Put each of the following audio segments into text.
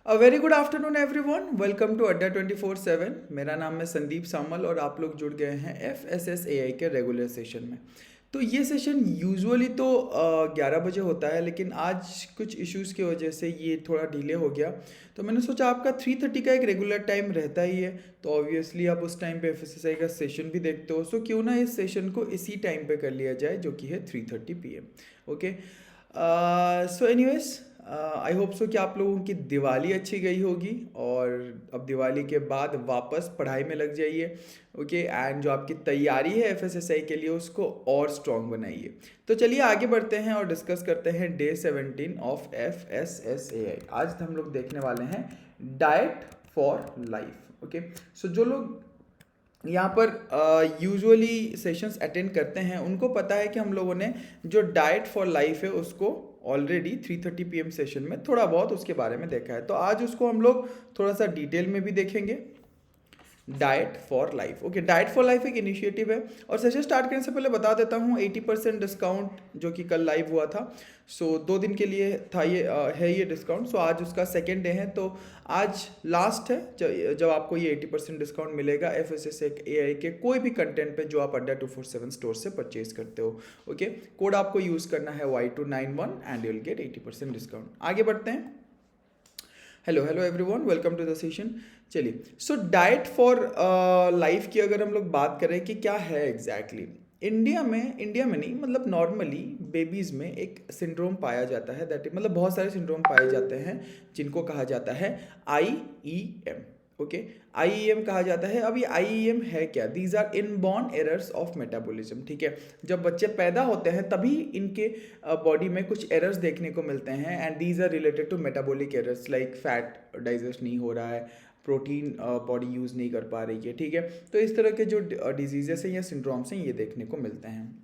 A very good afternoon everyone, welcome to Adda 24/7। मेरा नाम है संदीप सामल और आप लोग जुड़ गए हैं FSSAI के रेगुलर सेशन में। तो ये सेशन यूजुअली तो 11 बजे होता है, लेकिन आज कुछ इश्यूज़ की वजह से ये थोड़ा डिले हो गया। तो मैंने सोचा आपका 3:30 का एक रेगुलर टाइम रहता ही है, तो ऑब्वियसली आप उस टाइम पे FSSAI का सेशन भी देखते हो। सो क्यों ना इस सेशन को इसी टाइम पे कर लिया जाए, जो कि है 3:30 PM। Okay. So anyways, I hope so कि आप लोगों की दिवाली अच्छी गई होगी और अब दिवाली के बाद वापस पढ़ाई में लग जाइए। ओके, एंड जो आपकी तैयारी है FSSAI के लिए उसको और स्ट्रॉन्ग बनाइए। तो चलिए आगे बढ़ते हैं और डिस्कस करते हैं डे 17 ऑफ FSSAI। आज हम लोग देखने वाले हैं डाइट फॉर लाइफ। ओके, सो जो लोग यहाँ पर यूजुअली सेशंस अटेंड करते हैं उनको पता है कि हम लोगों ने जो डाइट फॉर लाइफ है उसको ऑलरेडी 3:30 PM सेशन में थोड़ा बहुत उसके बारे में देखा है। तो आज उसको हम लोग थोड़ा सा डिटेल में भी देखेंगे। Diet for life. Okay, diet for life एक इनिशिएटिव है और सेशन स्टार्ट करने से पहले बता देता हूँ 80% डिस्काउंट जो कि कल लाइव हुआ था। सो 2 दिन के लिए था ये है ये डिस्काउंट। सो आज उसका सेकेंड डे है, तो आज लास्ट है जब आपको ये 80% डिस्काउंट मिलेगा FSSAI के कोई भी कंटेंट पे जो आप अड्डा 247 स्टोर से परचेज करते हो। ओके, कोड आपको यूज़ करना है Y291 and you will get 80% discount. आगे बढ़ते हैं। Hello hello everyone, welcome to the session. चलिए, सो डाइट फॉर लाइफ की अगर हम लोग बात करें कि क्या है एग्जैक्टली इंडिया में नहीं, मतलब नॉर्मली बेबीज़ में एक सिंड्रोम पाया जाता है, दैट मतलब बहुत सारे सिंड्रोम पाए जाते हैं जिनको कहा जाता है IEM। ओके, IEM कहा जाता है। अब ये IEM है क्या? These are inborn errors of metabolism. ठीक है, जब बच्चे पैदा होते हैं तभी इनके बॉडी में कुछ एरर्स देखने को मिलते हैं, and these are related to metabolic errors like fat digest नहीं हो रहा है, प्रोटीन बॉडी यूज़ नहीं कर पा रही है। ठीक है, तो इस तरह के जो डिजीजेस हैं या सिंड्रोम्स हैं ये देखने को मिलते हैं।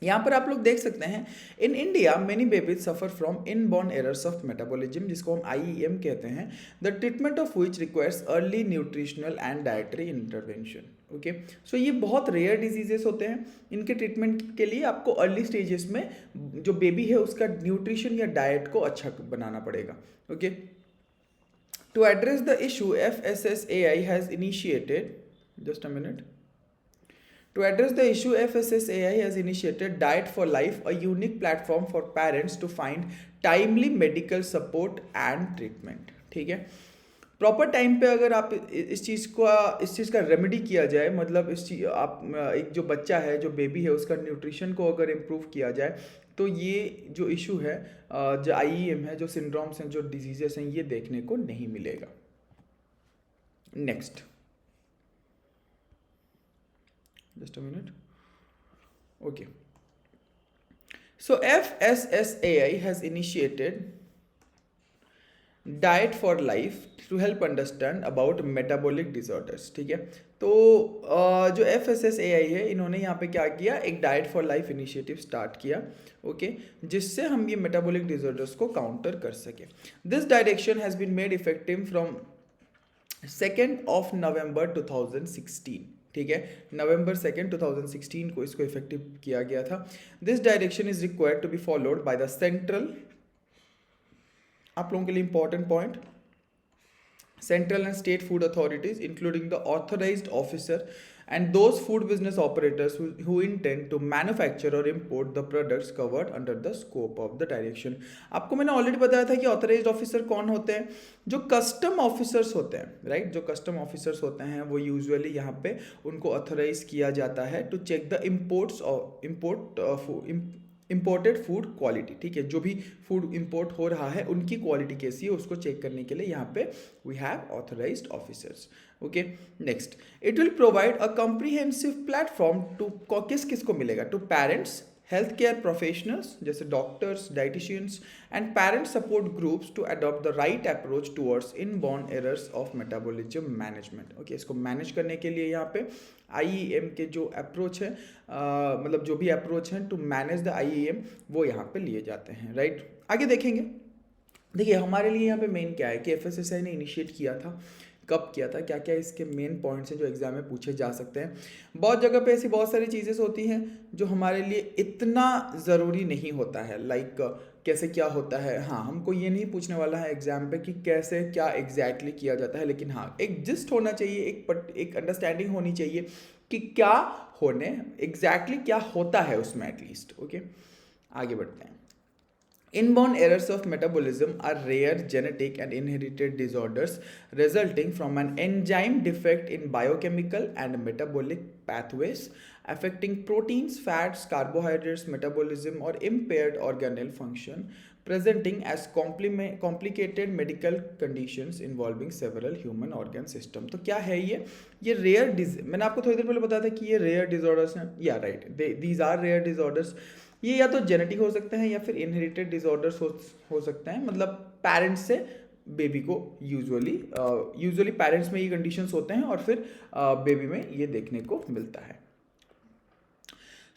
यहाँ पर आप लोग देख सकते हैं, in India many babies suffer from inborn errors of metabolism, जिसको हम IEM कहते हैं, the treatment of which requires early nutritional and dietary intervention. Okay, so ये बहुत रेयर डिजीजेस होते हैं। इनके ट्रीटमेंट के लिए आपको अर्ली स्टेजेस में जो बेबी है उसका न्यूट्रिशन या डाइट को अच्छा बनाना पड़ेगा। Okay, to address the issue FSSAI has initiated, just a minute. To address the issue, FSSAI has initiated Diet for Life, a unique platform for parents to find timely medical support and treatment। ठीक है, proper time पे अगर आप इस चीज़ का remedy किया जाए, मतलब इस चीज आप एक जो बच्चा है, जो बेबी है, उसका न्यूट्रिशन को अगर इम्प्रूव किया जाए तो ये जो इशू है, जो IEM है, जो सिंड्रोम्स हैं, जो डिजीजेस हैं, ये देखने को नहीं मिलेगा। Next, just a minute. Okay, so FSSAI has initiated diet for life to help understand about metabolic disorders. ठीक है, तो जो FSSAI है, इन्होंने यहाँ पे क्या किया, एक diet for life initiative start किया। ओके, जिससे हम ये मेटाबॉलिक डिसऑर्डर्स को काउंटर कर सके। This direction has been made effective from 2 November 2016। ठीक है, November 2, 2016 को इसको इफेक्टिव किया गया था। This direction is required to be followed by the central, आप लोगों के लिए important point, central and state food authorities including the authorized officer and those food business operators who intend to manufacture or import the products covered under the scope of the direction। आपको मैंने already बताया था कि authorised officer कौन होते हैं, जो custom officers होते हैं, राइट। जो कस्टम ऑफिसर्स होते हैं वो यूजुअली यहाँ पे उनको ऑथराइज किया जाता है to check the imported food quality. ठीक है, जो भी फूड इंपोर्ट हो रहा है उनकी क्वालिटी कैसी है उसको चेक करने के लिए यहाँ पे we have authorized officers. Okay, next, it will provide a comprehensive platform to, किसको मिलेगा, to parents, health care professionals जैसे doctors, dietitians and parent support groups to adopt the right approach towards inborn errors of metabolism management. Okay, इसको manage करने के लिए यहाँ पे IEM के जो अप्रोच है, मतलब जो भी अप्रोच है टू मैनेज द IEM, वो यहाँ पे लिए जाते हैं, राइट। आगे देखेंगे। देखिए, हमारे लिए यहाँ पे मेन क्या है कि FSSAI ने इनिशिएट किया था कब किया था, क्या क्या इसके मेन पॉइंट्स हैं जो एग्जाम में पूछे जा सकते हैं। बहुत जगह पे ऐसी बहुत सारी चीज़ें होती हैं जो हमारे लिए इतना ज़रूरी नहीं होता है, लाइक कैसे क्या होता है। हाँ, हमको ये नहीं पूछने वाला है एग्जाम पे कि कैसे क्या एग्जैक्टली किया जाता है, लेकिन हाँ एक जिस्ट होना चाहिए, एक अंडरस्टैंडिंग होनी चाहिए कि क्या होने एग्जैक्टली क्या होता है उसमें एटलीस्ट। ओके, आगे बढ़ते हैं। Inborn errors of metabolism are rare genetic and inherited disorders resulting from an enzyme defect in biochemical and metabolic pathways affecting proteins, fats, carbohydrates, metabolism, or impaired organelle function, presenting as complicated medical conditions involving several human organ system। तो क्या है ये rare मैंने आपको थोड़ी देर पहले बताया था कि ये रेयर डिजॉर्डर्स हैं, या right, these are rare disorders. ये या तो जेनेटिक हो सकते हैं या फिर इनहेरिटेड डिसऑर्डर्स हो सकते हैं, मतलब पेरेंट्स से बेबी को यूजुअली पेरेंट्स में ये कंडीशंस होते हैं और फिर बेबी में ये देखने को मिलता है।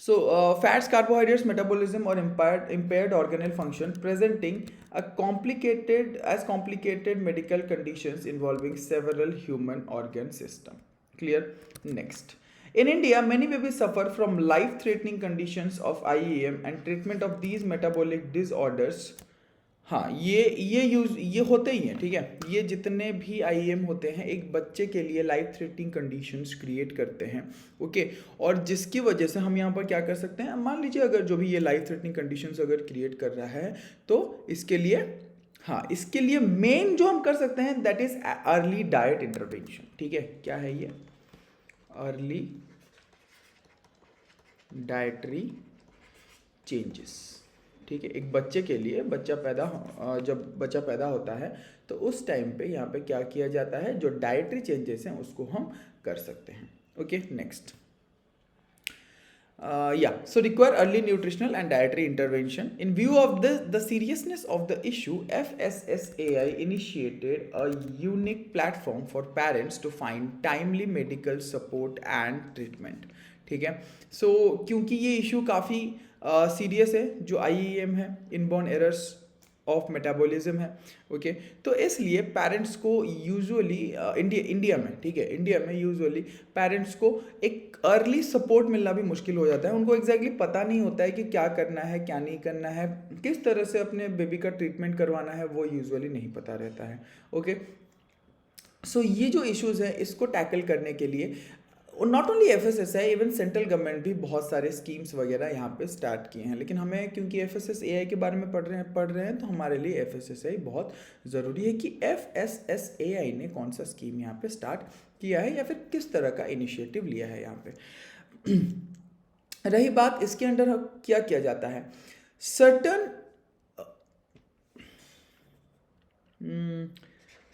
So, fats, carbohydrates, metabolism, or impaired organelle function presenting complicated medical conditions involving several human organ system. Clear? Next. In India, many babies suffer from life-threatening conditions of IEM, and treatment of these metabolic disorders, हाँ ये होते ही हैं, ठीक है। ये जितने भी IM होते हैं एक बच्चे के लिए लाइफ थ्रेटनिंग कंडीशंस क्रिएट करते हैं। ओके, और जिसकी वजह से हम यहाँ पर क्या कर सकते हैं, मान लीजिए अगर जो भी ये लाइफ थ्रेटनिंग कंडीशंस अगर क्रिएट कर रहा है तो इसके लिए मेन जो हम कर सकते हैं that is early diet intervention. ठीक है, क्या है ये, अर्ली डाइटरी चेंजेस। ठीक है, एक बच्चे के लिए जब बच्चा पैदा होता है तो उस टाइम पे यहाँ पे क्या किया जाता है, जो डाइटरी चेंजेस हैं उसको हम कर सकते हैं। Okay, next. So require early nutritional and dietary intervention. In view of the seriousness of the issue, FSSAI initiated a unique platform for parents to find timely medical support and treatment. ठीक है, सो क्योंकि ये issue काफ़ी serious है, जो IEM है, inborn errors of metabolism है। Okay, तो इसलिए पेरेंट्स को यूजुअली इंडिया में, ठीक है, इंडिया में यूजुअली पेरेंट्स को एक अर्ली सपोर्ट मिलना भी मुश्किल हो जाता है। उनको एग्जैक्टली पता नहीं होता है कि क्या करना है क्या नहीं करना है, किस तरह से अपने बेबी का ट्रीटमेंट करवाना है, वो यूजुअली नहीं पता रहता है। ओके, सो ये जो इश्यूज़ हैं इसको टैकल करने के लिए not only FSSAI, even central government भी बहुत सारे स्कीम्स वगैरह यहाँ पे स्टार्ट किए हैं, लेकिन हमें क्योंकि FSSAI के बारे में पढ़ रहे हैं तो हमारे लिए FSSAI बहुत ज़रूरी है कि FSSAI ने कौन सा स्कीम यहाँ पे स्टार्ट किया है या फिर किस तरह का इनिशिएटिव लिया है यहाँ पे। रही बात इसके अंडर क्या किया जाता है, सर्टन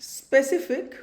स्पेसिफिक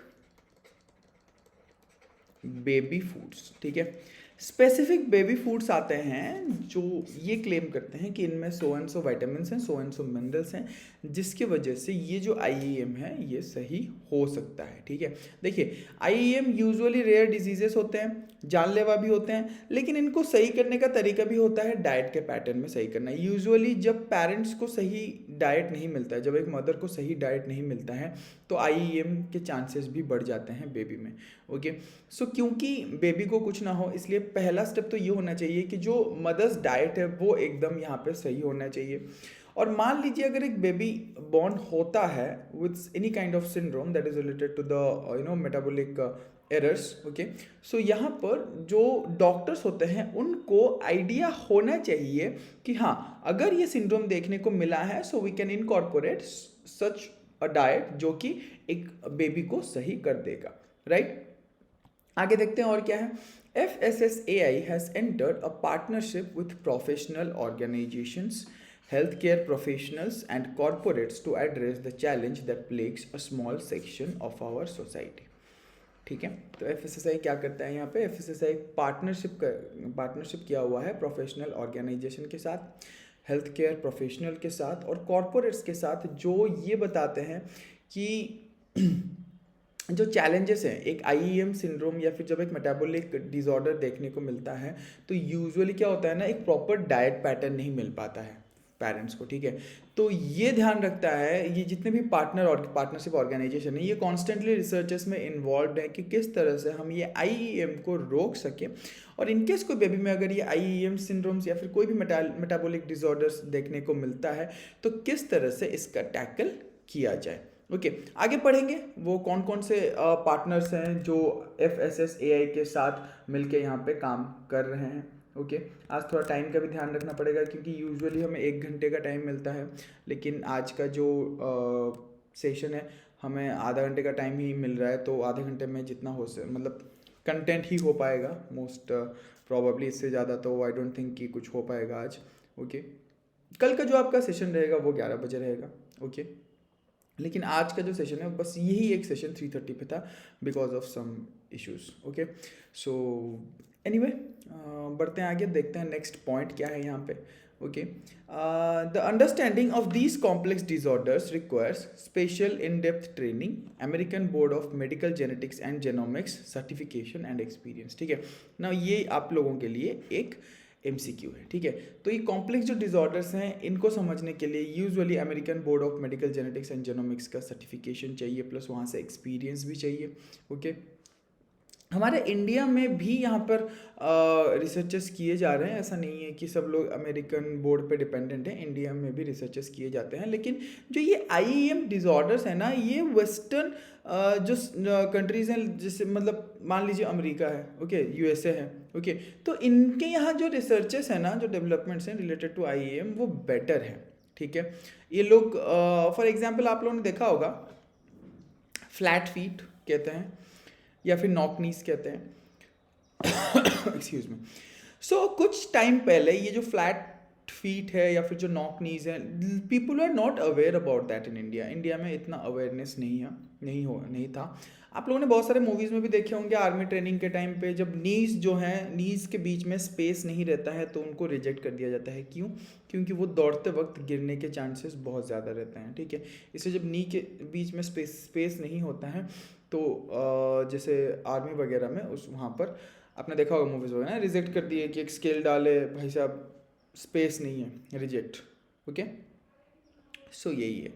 बेबी फूड्स। ठीक है, स्पेसिफिक बेबी फूड्स आते हैं जो ये क्लेम करते हैं कि इनमें सो एंड सो विटामिन्स हैं, सो एंड सो मिनरल्स हैं, जिसकी वजह से ये जो IEM है ये सही हो सकता है। ठीक है, देखिए IEM यूजुअली रेयर डिजीजेस होते हैं, जानलेवा भी होते हैं, लेकिन इनको सही करने का तरीका भी होता है डाइट के पैटर्न में सही करना। यूजुअली जब पेरेंट्स को सही डाइट नहीं मिलता है, जब एक मदर को सही डाइट नहीं मिलता है तो IEM के चांसेस भी बढ़ जाते हैं बेबी में। ओके, सो क्योंकि बेबी को कुछ ना हो इसलिए पहला स्टेप तो ये होना चाहिए कि जो मदर्स डाइट है वो एकदम यहाँ पे सही होना चाहिए। और मान लीजिए अगर एक बेबी बॉर्न होता है with any kind of syndrome that is related to the metabolic errors. Okay, so यहाँ पर जो डॉक्टर्स होते हैं उनको आइडिया होना चाहिए कि हाँ अगर ये सिंड्रोम देखने को मिला है so we can incorporate such a diet जो कि एक बेबी को सही कर देगा। राइट, आगे देखते हैं और क्या है। FSSAI has entered a partnership with professional organizations, healthcare professionals and corporates to address the challenge that plagues a small section of our society। ठीक है, तो FSSAI क्या करता है यहाँ पे, FSSAI पार्टनरशिप किया हुआ है प्रोफेशनल ऑर्गेनाइजेशन के साथ, हेल्थ केयर प्रोफेशनल के साथ और कॉरपोरेट्स के साथ, जो ये बताते हैं कि जो चैलेंजेस हैं एक IEM सिंड्रोम या फिर जब एक मेटाबॉलिक डिसऑर्डर देखने को मिलता है तो यूजुअली क्या होता है ना, एक प्रॉपर डाइट पैटर्न नहीं मिल पाता है। पेरेंट्स को, ठीक है। तो ये ध्यान रखता है, ये जितने भी पार्टनर और पार्टनरशिप ऑर्गेनाइजेशन है, ये कॉन्स्टेंटली रिसर्चेस में इन्वॉल्व है कि किस तरह से हम ये आईईएम को रोक सकें, और इनकेस कोई बेबी में अगर ये आईईएम सिंड्रोम्स या फिर कोई भी मेटाबॉलिक डिसऑर्डर्स देखने को मिलता है तो किस तरह से इसका टैकल किया जाए। ओके, आगे पढ़ेंगे वो कौन कौन से पार्टनर्स हैं जो FSSAI के साथ मिलके यहाँ पे काम कर रहे हैं। ओके, आज थोड़ा टाइम का भी ध्यान रखना पड़ेगा क्योंकि यूजुअली हमें 1 घंटे का टाइम मिलता है, लेकिन आज का जो सेशन है हमें आधा घंटे का टाइम ही मिल रहा है, तो आधे घंटे में जितना हो सके मतलब कंटेंट ही हो पाएगा मोस्ट प्रॉबेबली, इससे ज़्यादा तो आई डोंट थिंक कि कुछ हो पाएगा आज। ओके, कल का जो आपका सेशन रहेगा वो 11 बजे रहेगा। ओके, लेकिन आज का जो सेशन है बस यही एक सेशन 3:30 पे था because of some issues. Okay, so anyway बढ़ते हैं आगे, देखते हैं नेक्स्ट पॉइंट क्या है यहाँ पे। Okay, the understanding of these complex disorders requires special in depth training, American board of medical genetics and genomics certification and experience. ठीक है ना, ये आप लोगों के लिए एक MCQ है। ठीक है, तो ये कॉम्प्लेक्स जो डिसऑर्डर्स हैं इनको समझने के लिए usually American board of medical genetics and genomics का सर्टिफिकेशन चाहिए, प्लस वहाँ से एक्सपीरियंस भी चाहिए। ओके, हमारे इंडिया में भी यहाँ पर रिसर्चेस किए जा रहे हैं, ऐसा नहीं है कि सब लोग अमेरिकन बोर्ड पे डिपेंडेंट हैं, इंडिया में भी रिसर्चेस किए जाते हैं। लेकिन जो ये IEM डिसऑर्डर्स है ना, ये वेस्टर्न जो कंट्रीज़ हैं, जैसे मतलब मान लीजिए अमेरिका है, ओके, USA है, ओके, तो इनके यहाँ जो रिसर्चेस है ना, जो डेवलपमेंट्स हैं रिलेटेड टू IEM वो बेटर है। ठीक है, ये लोग फॉर एग्जाम्पल आप लोगों ने देखा होगा फ्लैट फीट कहते हैं या फिर नॉक नीज कहते हैं एक्सक्यूज मी। सो कुछ टाइम पहले ये जो फ्लैट फीट है या फिर जो नॉक नीज है, people are not aware about that in India. India में इतना अवेयरनेस नहीं था। आप लोगों ने बहुत सारे मूवीज़ में भी देखे होंगे, आर्मी ट्रेनिंग के टाइम पे जब नीज जो है, नीज के बीच में स्पेस नहीं रहता है तो उनको रिजेक्ट कर दिया जाता है। क्यों? क्योंकि वो दौड़ते वक्त गिरने के चांसेस बहुत ज़्यादा रहते हैं। ठीक है, इससे जब नी के बीच में स्पेस नहीं होता है तो जैसे आर्मी वगैरह में उस वहाँ पर आपने देखा होगा मूवीज़ वगैरह, रिजेक्ट कर दिए कि एक स्केल डाले, भाई साहब स्पेस नहीं है, रिजेक्ट। ओके, सो यही है।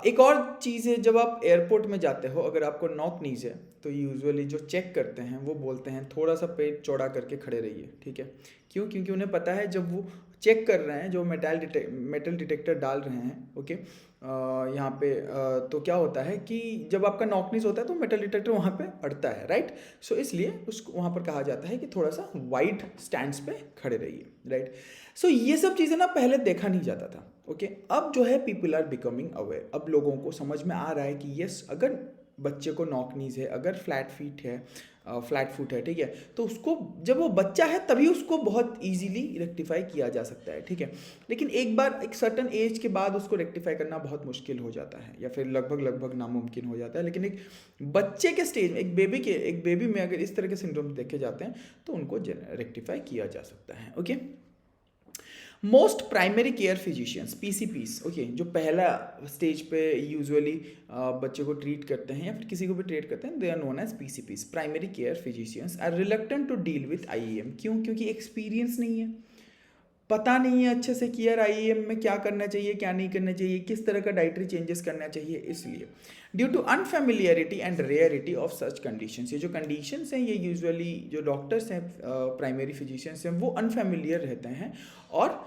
एक और चीज़ है, जब आप एयरपोर्ट में जाते हो, अगर आपको नॉक नीज है तो यूजुअली जो चेक करते हैं वो बोलते हैं थोड़ा सा पेट चौड़ा करके खड़े रहिए। ठीक है, क्यों? क्योंकि उन्हें पता है जब वो चेक कर रहे हैं, जो मेटल डिटेक्टर डाल रहे हैं, ओके, यहाँ पे तो क्या होता है कि जब आपका नॉकनीज होता है तो मेटल डिटेक्टर वहाँ पे अड़ता है, राइट। सो इसलिए उसको वहाँ पर कहा जाता है कि थोड़ा सा वाइड स्टैंड्स पे खड़े रहिए, राइट। सो ये सब चीज़ें ना पहले देखा नहीं जाता था। ओके, अब जो है पीपल आर बिकमिंग अवेयर, अब लोगों को समझ में आ रहा है कि यस, अगर बच्चे को नॉकनीज है, अगर फ्लैट फुट है, ठीक है, तो उसको जब वो बच्चा है तभी उसको बहुत इजीली रेक्टिफाई किया जा सकता है। ठीक है, लेकिन एक बार एक सर्टन एज के बाद उसको रेक्टिफाई करना बहुत मुश्किल हो जाता है या फिर लगभग नामुमकिन हो जाता है। लेकिन एक बच्चे के स्टेज में, एक बेबी में अगर इस तरह के सिंड्रोम देखे जाते हैं तो उनको रेक्टिफाई किया जा सकता है। Okay, most primary care physicians PCPs, okay, जो पहला स्टेज पे यूजुअली बच्चे को ट्रीट करते हैं या फिर किसी को भी ट्रीट करते हैं, they are known as PCPs, primary care physicians, are reluctant to deal with IEM। क्यों? क्योंकि एक्सपीरियंस नहीं है, पता नहीं है अच्छे से कि यार IEM में क्या करना चाहिए, क्या नहीं करना चाहिए, किस तरह का डाइटरी चेंजेस करना चाहिए। इसलिए due to unfamiliarity and rarity of such conditions, ये जो कंडीशंस हैं ये यूजुअली जो डॉक्टर्स हैं, प्राइमरी फिजिशियंस हैं, वो अनफेमिलियर रहते हैं। और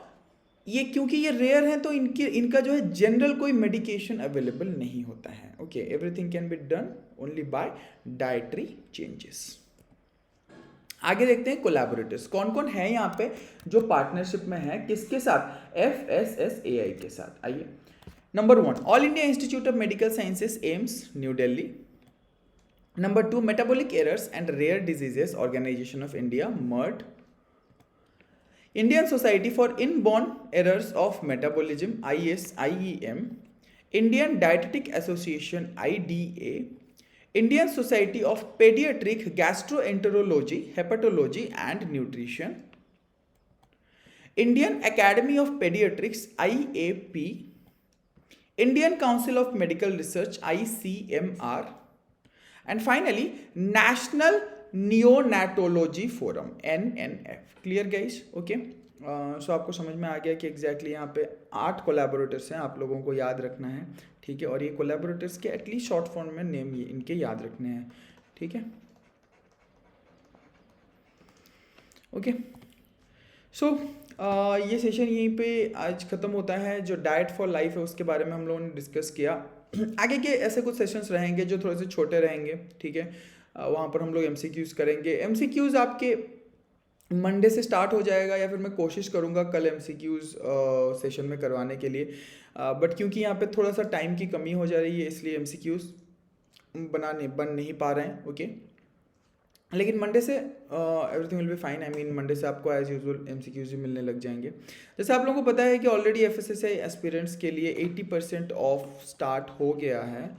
ये क्योंकि ये रेयर हैं तो इनका जो है जनरल कोई मेडिकेशन अवेलेबल नहीं होता है। Okay, everything can be done only by dietary changes. आगे देखते हैं कोलैबोरेटर्स कौन कौन है यहाँ पे जो पार्टनरशिप में है, किसके साथ? FSSAI के साथ। आइए, number 1 All India Institute of Medical Sciences AIIMS New Delhi. Number 2 metabolic errors and rare diseases organization of India MARD। Indian Society for Inborn Errors of Metabolism IEM, Indian Dietetic Association IDA, Indian Society of Pediatric Gastroenterology, Hepatology and Nutrition, Indian Academy of Pediatrics IAP, Indian Council of Medical Research ICMR, and finally National Neonatology Forum NNF. Clear guys? Okay, सो आपको समझ में आ गया कि exactly यहाँ पे 8 collaborators हैं, आप लोगों को याद रखना है, ठीक है। और ये कोलैबोरेटर्स के एटलीस्ट शॉर्ट फॉर्म में नेम ये इनके याद रखने हैं, ठीक है। ओके, सो ये सेशन यहीं पे आज ख़त्म होता है। जो डाइट फॉर लाइफ है उसके बारे में हम लोगों ने डिस्कस किया। आगे के ऐसे कुछ सेशंस रहेंगे जो थोड़े से छोटे रहेंगे, ठीक है। वहाँ पर हम लोग एमसीक्यूज़ करेंगे। एमसीक्यूज़ आपके मंडे से स्टार्ट हो जाएगा, या फिर मैं कोशिश करूँगा कल एमसीक्यूज़ सेशन में करवाने के लिए, बट क्योंकि यहाँ पे थोड़ा सा टाइम की कमी हो जा रही है इसलिए एमसीक्यूज़ बन नहीं पा रहे हैं, ओके। लेकिन मंडे से everything will be fine. I mean Monday से आपको एज यूजुअल एमसीक्यूज़ भी मिलने लग जाएंगे। जैसे आप लोगों को पता है कि ऑलरेडी एफएसएसए एस्पिरेंट्स के लिए 80% ऑफ स्टार्ट हो गया है,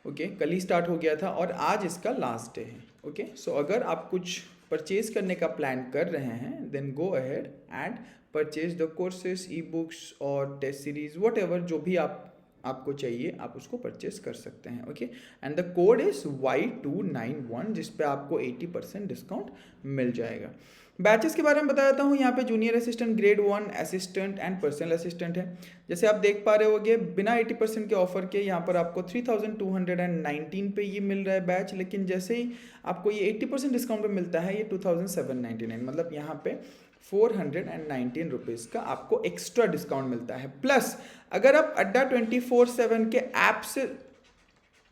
ओके। कल ही स्टार्ट हो गया था और आज इसका लास्ट डे है, ओके। सो अगर आप कुछ परचेज करने का प्लान कर रहे हैं then go ahead and purchase the courses, e books और टेस्ट सीरीज, वट एवर जो भी आपको चाहिए आप उसको परचेज कर सकते हैं, okay. And the code is Y291 जिस पे आपको 80% डिस्काउंट मिल जाएगा। बैचेस के बारे में बता देता हूँ। यहाँ पे junior assistant, grade 1 assistant and personal assistant है। जैसे आप देख पा रहे होगे बिना 80% के ऑफर के यहाँ पर आपको 3219 पे ये मिल रहा है बैच, लेकिन जैसे ही आपको ये 80% डिस्काउंट पे मिलता है ये 2799, मतलब यहाँ पे 419 रुपीज़ का आपको एक्स्ट्रा डिस्काउंट मिलता है। प्लस अगर आप अड्डा 24/7 के ऐप से,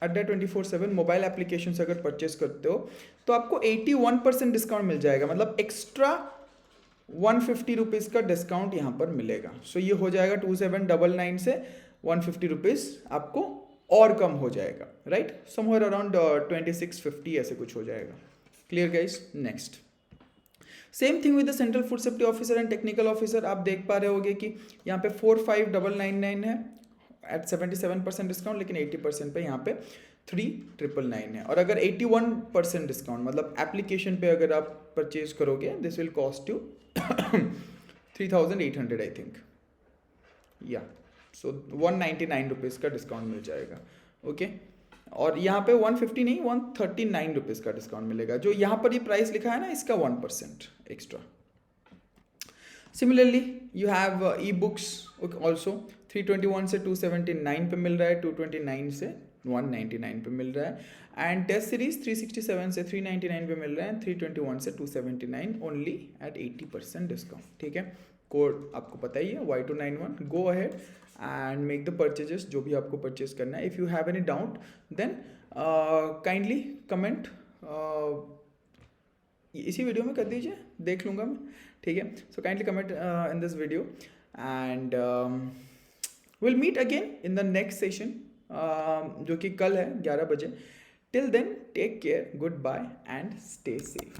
अड्डा 24/7 मोबाइल एप्लीकेशन से अगर परचेस करते हो तो आपको 81% डिस्काउंट मिल जाएगा, मतलब एक्स्ट्रा 150 रुपीज़ का डिस्काउंट यहाँ पर मिलेगा। सो ये हो जाएगा 2799 से 150 रुपीज़ आपको और कम हो जाएगा, राइट। समवेयर अराउंड 2650 ऐसे कुछ हो जाएगा। Clear guys? Next same thing with the central food safety officer and technical officer. आप देख पा रहे होगे कि यहाँ पे 4599 है एट 77% डिस्काउंट, लेकिन 80% पे यहाँ पे 3999 है। और अगर 81% डिस्काउंट मतलब एप्लीकेशन पे अगर आप परचेज करोगे this will cost you 3800 I think, या सो 199 रुपीज़ का डिस्काउंट मिल जाएगा, ओके। और यहाँ पे 150 नहीं 139 रुपीज़ का डिस्काउंट मिलेगा। जो यहाँ पर ये प्राइस लिखा है ना इसका 1% extra. Similarly you have e books also, 321 से 279 पे मिल रहा है, 229 से 199 पे मिल रहा है। एंड टेस्ट सीरीज 367 से 399 पे मिल रहा है, 321 से 279 ओनली एट 80% डिस्काउंट, ठीक है। कोड आपको पता ही है Y291। Go ahead and make the purchases जो भी आपको परचेज करना है। If you have any doubt then kindly comment इसी वीडियो में कर दीजिए, देख लूँगा मैं, ठीक है। So kindly comment in this video and will meet again in the next session जो कि कल है 11 बजे। Till then take care, goodbye and stay safe.